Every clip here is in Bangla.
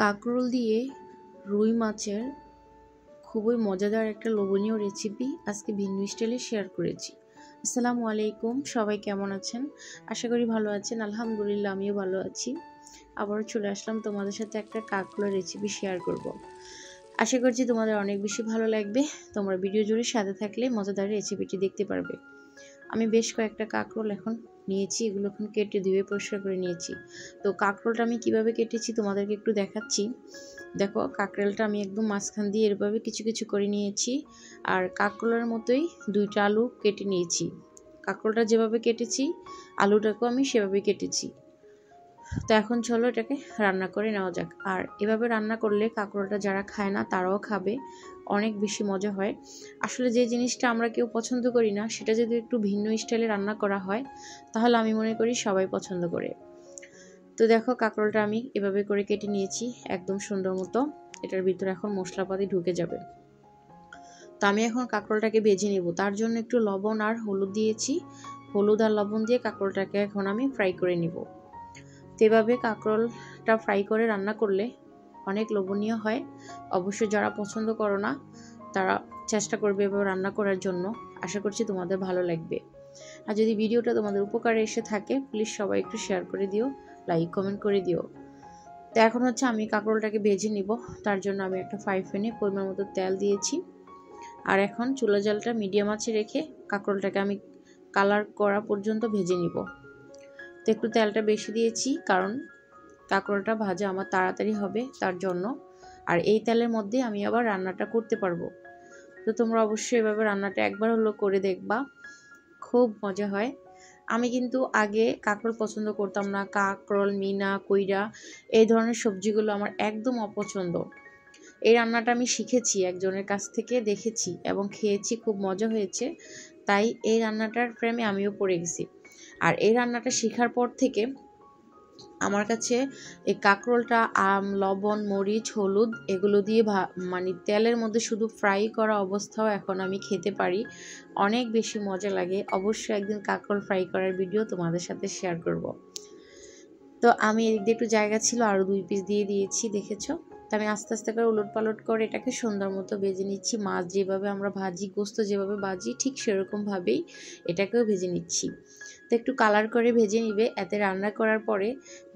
কাঁকরোল দিয়ে রুই মাছের খুবই মজাদার একটা লোভনীয় রেসিপি আজকে ভিন্ন স্টাইলে শেয়ার করেছি। আসসালামু আলাইকুম, সবাই কেমন আছেন? আশা করি ভালো আছেন। আলহামদুলিল্লাহ আমিও ভালো আছি। আবারও চলে আসলাম তোমাদের সাথে একটা কাঁকরোলের রেসিপি শেয়ার করব। আশা করছি তোমাদের অনেক বেশি ভালো লাগবে। তোমরা ভিডিও জুড়ে সাথে থাকলে মজাদার রেসিপিটি দেখতে পারবে। আমি বেশ কয়েকটা কাঁকরোল এখন নিয়েছি, এগুলো এখন কেটে ধুয়ে পরিষ্কার করে নিয়েছি। তো কাঁকরোলটা আমি কিভাবে কেটেছি তোমাদেরকে একটু দেখাচ্ছি। দেখো, কাঁকরোলটা আমি একদম মাঝখান দিয়ে এভাবে কিছু কিছু করে নিয়েছি। আর কাঁকরোলের মতোই দুইটা আলু কেটে নিয়েছি। কাঁকরোলটা যেভাবে কেটেছি আলুটাকেও আমি সেভাবে কেটেছি। তো এখন চলো এটাকে রান্না করে নেওয়া যাক। আর এভাবে রান্না করলে কাঁকরোলটা যারা খায় না তারাও খাবে, অনেক বেশি মজা হয়। আসলে যে জিনিসটা আমরা কেউ পছন্দ করি না সেটা যদি একটু ভিন্ন স্টাইলে রান্না করা হয় তাহলে আমি মনে করি সবাই পছন্দ করে। তো দেখো, কাঁকরোলটা আমি এভাবে করে কেটে নিয়েছি একদম সুন্দর মতো। এটার ভিতরে এখন মশলাপাতি ঢুকে যাবে। তো আমি এখন কাঁকরোলটাকে ভেজে নেব। তার জন্য একটু লবণ আর হলুদ দিয়েছি। হলুদ আর লবণ দিয়ে কাঁকরোলটাকে এখন আমি ফ্রাই করে নিব। তো এভাবে কাঁকরোলটা ফ্রাই করে রান্না করলে অনেক লোভনীয় হয়। অবশ্যই যারা পছন্দ করো না তারা চেষ্টা করবে এভাবে রান্না করার জন্য। আশা করছি তোমাদের ভালো লাগবে। আর যদি ভিডিওটা তোমাদের উপকারে এসে থাকে প্লিজ সবাই একটু শেয়ার করে দিও, লাইক কমেন্ট করে দিও। তো এখন হচ্ছে আমি কাঁকরোলটাকে ভেজে নিব। তার জন্য আমি একটা ফ্রাই প্যানে পরিমাণ মতো তেল দিয়েছি। আর এখন চুলা জালটা মিডিয়াম আঁচে রেখে কাঁকরোলটাকে আমি কালার করা পর্যন্ত ভেজে নিব। তো একটু তেলটা বেশি দিয়েছি কারণ কাঁকরোলটা ভাজা আমার তাড়াতাড়ি হবে তার জন্য। আর এই তেলের মধ্যে আমি আবার রান্নাটা করতে পারবো। তো তোমরা অবশ্যই এভাবে রান্নাটা একবার হলো করে দেখবা, খুব মজা হয়। আমি কিন্তু আগে কাঁকরোল পছন্দ করতাম না। কাঁকরোল, মিনা, কইরা এই ধরনের সবজিগুলো আমার একদম অপছন্দ। এই রান্নাটা আমি শিখেছি একজনের কাছ থেকে, দেখেছি এবং খেয়েছি, খুব মজা হয়েছে। তাই এই রান্নাটার প্রেমে আমিও পড়ে গেছি। আর এই রান্নাটা শেখার পর থেকে আমার কাছে এই কাঁকরোলটা লবণ, মরিচ, হলুদ এগুলো দিয়ে মানে তেলের মধ্যে শুধু ফ্রাই করা অবস্থাও এখন আমি খেতে পারি। অনেক বেশি মজা লাগে। অবশ্যই একদিন কাঁকরোল ফ্রাই করার ভিডিও তোমাদের সাথে শেয়ার করব। তো আমি এদিক দিয়ে একটু জায়গা ছিল, আরও 2 পিস দিয়ে দিয়েছি, দেখেছো। তো আমি আস্তে আস্তে করে উলট পালট করে এটাকে সুন্দর মতো ভেজে নিচ্ছি। মাছ যেভাবে আমরা ভাজি, গোস্ত যেভাবে ভাজি ঠিক সেরকমভাবেই এটাকেও ভেজে নিচ্ছি। তো একটু কালার করে ভেজে নিবে, এতে রান্না করার পরে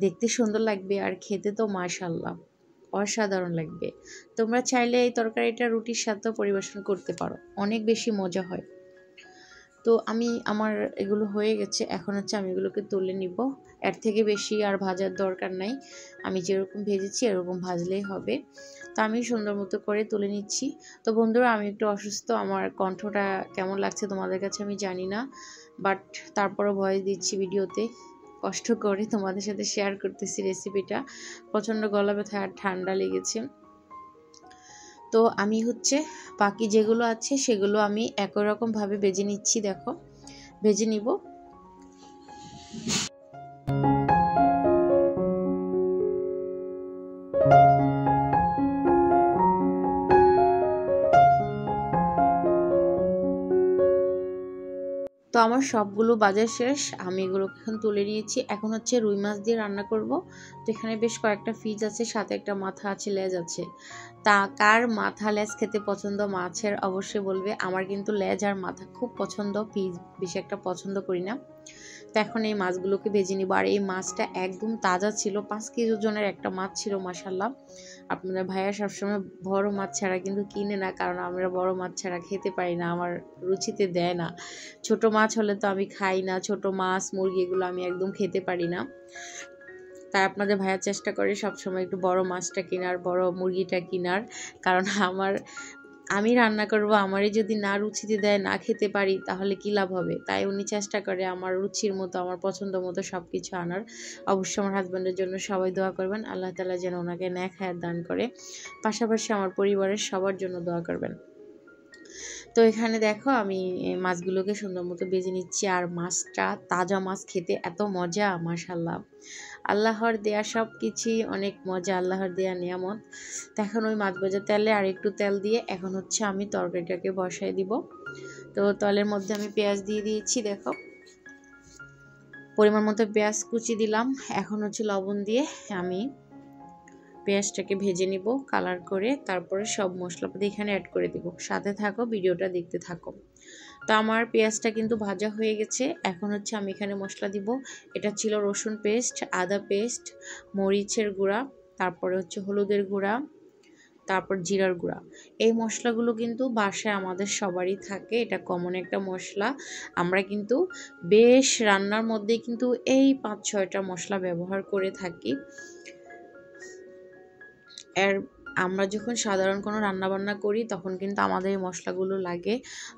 দেখতে সুন্দর লাগবে আর খেতে তো মাশাআল্লাহ অসাধারণ লাগবে। তোমরা চাইলে এই তরকারিটা রুটির সাথেও পরিবেশন করতে পারো, অনেক বেশি মজা হয়। তো আমার এগুলো হয়ে গেছে, এখন হচ্ছে আমি এগুলোকে তুলে নিব। এর থেকে বেশি আর ভাজার দরকার নাই, আমি যেরকম ভেজেছি এরকম ভাজলেই হবে। তো আমি সুন্দর মতো করে তুলে নিচ্ছি। তো বন্ধুরা, আমি একটু অসুস্থ, আমার কণ্ঠটা কেমন লাগছে তোমাদের কাছে আমি জানি না, বাট তারপরও ভয়েস দিচ্ছি ভিডিওতে, কষ্ট করে তোমাদের সাথে শেয়ার করতেছি রেসিপিটা। প্রচণ্ড গলা ব্যথা আর ঠান্ডা লেগেছে। তো আমি হচ্ছে বাকি যেগুলো আছে সেগুলো আমি একই রকমভাবে ভেজে নিচ্ছি। দেখো, ভেজে নিব। তো আমার সবগুলো বাজার শেষ, আমি এগুলো এখন তুলে নিয়েছি। এখন হচ্ছে রুই মাছ দিয়ে রান্না করব। তো এখানে বেশ কয়েকটা পিস আছে, সাথে একটা মাথা আছে, লেজ আছে। তা কার মাথা লেজ খেতে পছন্দ মাছের অবশ্যই বলবে। আমার কিন্তু লেজ আর মাথা খুব পছন্দ, পিস বেশি একটা পছন্দ করি না। তো এখন এই মাছগুলোকে ভেজে নিব। আর এই মাছটা একদম তাজা ছিল, 5 কেজি ওজনের একটা মাছ ছিল মাশাআল্লাহ। আপনাদের ভাইয়া সবসময় বড় মাছ ছাড়া কিন্তু কিনে না, কারণ আমরা বড় মাছ ছাড়া খেতে পারি না, আমার রুচিতে দেয় না। ছোট মাছ হলে তো আমি খাই না, ছোট মাছ, মুরগি এগুলো আমি একদম খেতে পারি না। তাই আপনাদের ভাইয়া চেষ্টা করে সবসময় একটু বড় মাছটা কেনার, বড় মুরগিটা কেনার, কারণ আমি রান্না করব, আমারই যদি না রুচিতে দেয়, না খেতে পারি তাহলে কী লাভ হবে। তাই উনি চেষ্টা করে আমার রুচির মতো, আমার পছন্দ মতো সব কিছু আনার। অবশ্যই আমার হাজব্যান্ডের জন্য সবাই দোয়া করবেন, আল্লাহ তাআলা যেন ওনাকে নেক হায়াত দান করে। পাশাপাশি আমার পরিবারের সবার জন্য দোয়া করবেন। তো এখানে দেখো, আমি মাছগুলোকে সুন্দর মতো ভেজে নিচ্ছি। আর মাছটা তাজা মাছ খেতে এত মজা, মাশাআল্লাহ। আল্লাহর দেয়া সব কিছুই অনেক মজা, আল্লাহর দেয়া নিয়ামত। তো এখন ওই মাছ ভাজা তেলে আর একটু তেল দিয়ে এখন হচ্ছে আমি তরকারিটাকে বসাই দিব। তো তেলের মধ্যে আমি পেঁয়াজ দিয়ে দিয়েছি। দেখো, পরিমাণ মতো পেঁয়াজ কুচি দিলাম। এখন হচ্ছে লবণ দিয়ে আমি পেঁয়াজটাকে ভেজে নিব কালার করে, তারপরে সব মশলাপাতি এখানে অ্যাড করে দিব। সাথে থাকো, ভিডিওটা দেখতে থাকো। তো আমার পেঁয়াজটা কিন্তু ভাজা হয়ে গেছে। এখন হচ্ছে আমি এখানে মশলা দিব। এটা ছিল রসুন পেস্ট, আদা পেস্ট, মরিচের গুঁড়া, তারপরে হচ্ছে হলুদের গুঁড়া, তারপর জিরার গুঁড়া। এই মশলাগুলো কিন্তু বাসায় আমাদের সবারই থাকে, এটা কমন একটা মশলা। আমরা কিন্তু বেশ রান্নার মধ্যে কিন্তু এই 5-6টা মশলা ব্যবহার করে থাকি। আমরা যখন সাধারণ কোনো রান্নাবান্না করি তখন কিন্তু আমাদের এই মশলাগুলো লাগে,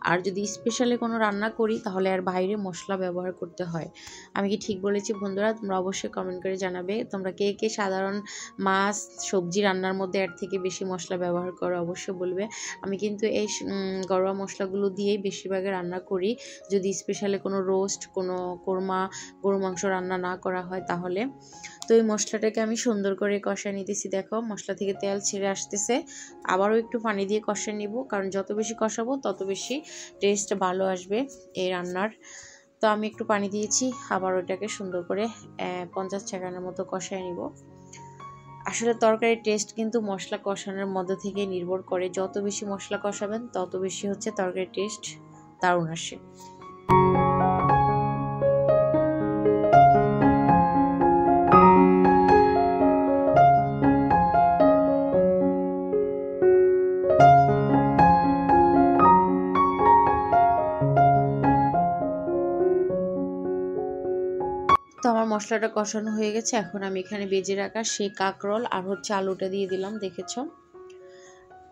আর যদি স্পেশালি কোনো রান্না করি তাহলে আর বাইরে মশলা ব্যবহার করতে হয়। আমি কি ঠিক বলেছি বন্ধুরা? তোমরা অবশ্যই কমেন্ট করে জানাবে তোমরা কে কে সাধারণ মাছ সবজি রান্নার মধ্যে এর থেকে বেশি মশলা ব্যবহার করো, অবশ্যই বলবে। আমি কিন্তু এই ঘরোয়া মশলাগুলো দিয়েই বেশিরভাগে রান্না করি, যদি স্পেশালি কোনো রোস্ট, কোনো কোরমা, গরু মাংস রান্না না করা হয় তাহলে। তো এই মশলাটাকে আমি সুন্দর করে কষায় নিতেছি। দেখো মশলা থেকে তেল ছেড়ে আসতেছে। আবারও একটু পানি দিয়ে কষায় নিব, কারণ যত বেশি কষাবো তত বেশি টেস্ট ভালো আসবে এই রান্নার। তো আমি একটু পানি দিয়েছি, আবার ওইটাকে সুন্দর করে 50 সেকেন্ডের মতো কষায় নিব। আসলে তরকারির টেস্ট কিন্তু মশলা কষানোর মধ্যে থেকে নির্ভর করে। যত বেশি মশলা কষাবেন তত বেশি হচ্ছে তরকারির টেস্ট দারুণ আসে। তো আমার মশলাটা কষানো হয়ে গেছে। এখন আমি এখানে ভেজে রাখা সেই কাঁকরোল আর হচ্ছে আলুটা দিয়ে দিলাম, দেখেছো?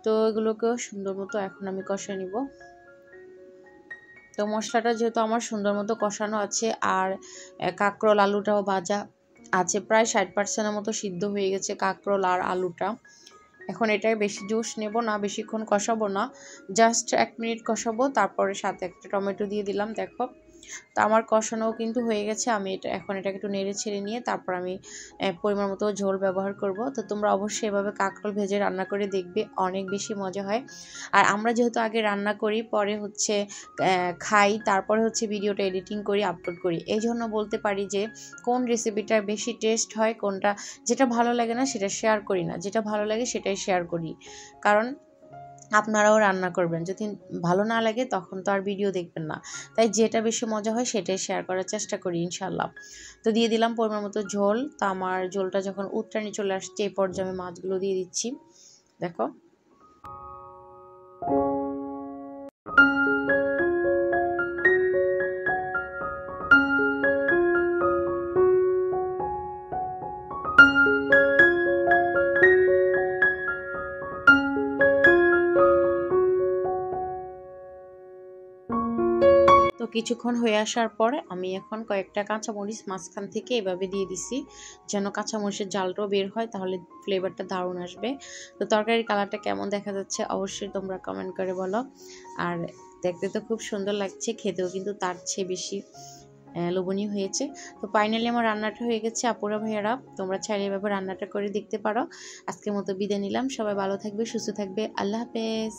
তো এগুলোকেও সুন্দর মতো এখন আমি কষায় নিব। তো মশলাটা যেহেতু আমার সুন্দর মতো কষানো আছে, আর কাঁকরোল আলুটাও ভাজা আছে, প্রায় 60% মতো সিদ্ধ হয়ে গেছে কাঁকরোল আর আলুটা। এখন এটাই বেশি জুস নেব না, বেশিক্ষণ কষাবো না, জাস্ট 1 মিনিট কষাবো, তারপরে সাথে একটা টমেটো দিয়ে দিলাম। দেখো তো আমার কষানোও কিন্তু হয়ে গেছে। আমি এখন এটাকে একটু নেড়ে ছেড়ে নিয়ে তারপর আমি পরিমাণ মতো ঝোল ব্যবহার করব। তো তোমরা অবশ্যই এভাবে কাঁকরোল ভেজে রান্না করে দেখবে, অনেক বেশি মজা হয়। আর আমরা যেহেতু আগে রান্না করি, পরে হচ্ছে খাই, তারপরে হচ্ছে ভিডিওটা এডিটিং করি, আপলোড করি, এই জন্য বলতে পারি যে কোন রেসিপিটা বেশি টেস্ট হয়, কোনটা যেটা ভালো লাগে না সেটা শেয়ার করি না, যেটা ভালো লাগে সেটাই শেয়ার করি। কারণ আপনারাও রান্না করবেন, যদি ভালো না লাগে তখন তো আর ভিডিও দেখবেন না। তাই যেটা বেশি মজা হয় সেটাই শেয়ার করার চেষ্টা করি ইনশাল্লাহ। তো দিয়ে দিলাম পরিমাণ মতো ঝোল। তো আমার ঝোলটা যখন উতরানি চলে আসছে, এই পর্যায়ে আমি মাছগুলো দিয়ে দিচ্ছি। দেখো তো কিছুক্ষণ হয়ে আসার পরে আমি এখন কয়েকটা কাঁচামরিচ মাঝখান থেকে এভাবে দিয়ে দিছি, যেন কাঁচামরিচের জালটাও বের হয়, তাহলে ফ্লেভারটা দারুণ আসবে। তো তরকারির কালারটা কেমন দেখা যাচ্ছে অবশ্যই তোমরা কমেন্ট করে বলো। আর দেখতে তো খুব সুন্দর লাগছে, খেতেও কিন্তু তার চেয়ে বেশি লোভনীয় হয়েছে। তো ফাইনালি আমার রান্নাটা হয়ে গেছে। আপুরা ভাইয়ারা তোমরা চাইলে এভাবে রান্নাটা করে দেখতে পারো। আজকের মতো বিদায় নিলাম, সবাই ভালো থাকবে, সুস্থ থাকবে, আল্লাহ হাফেজ।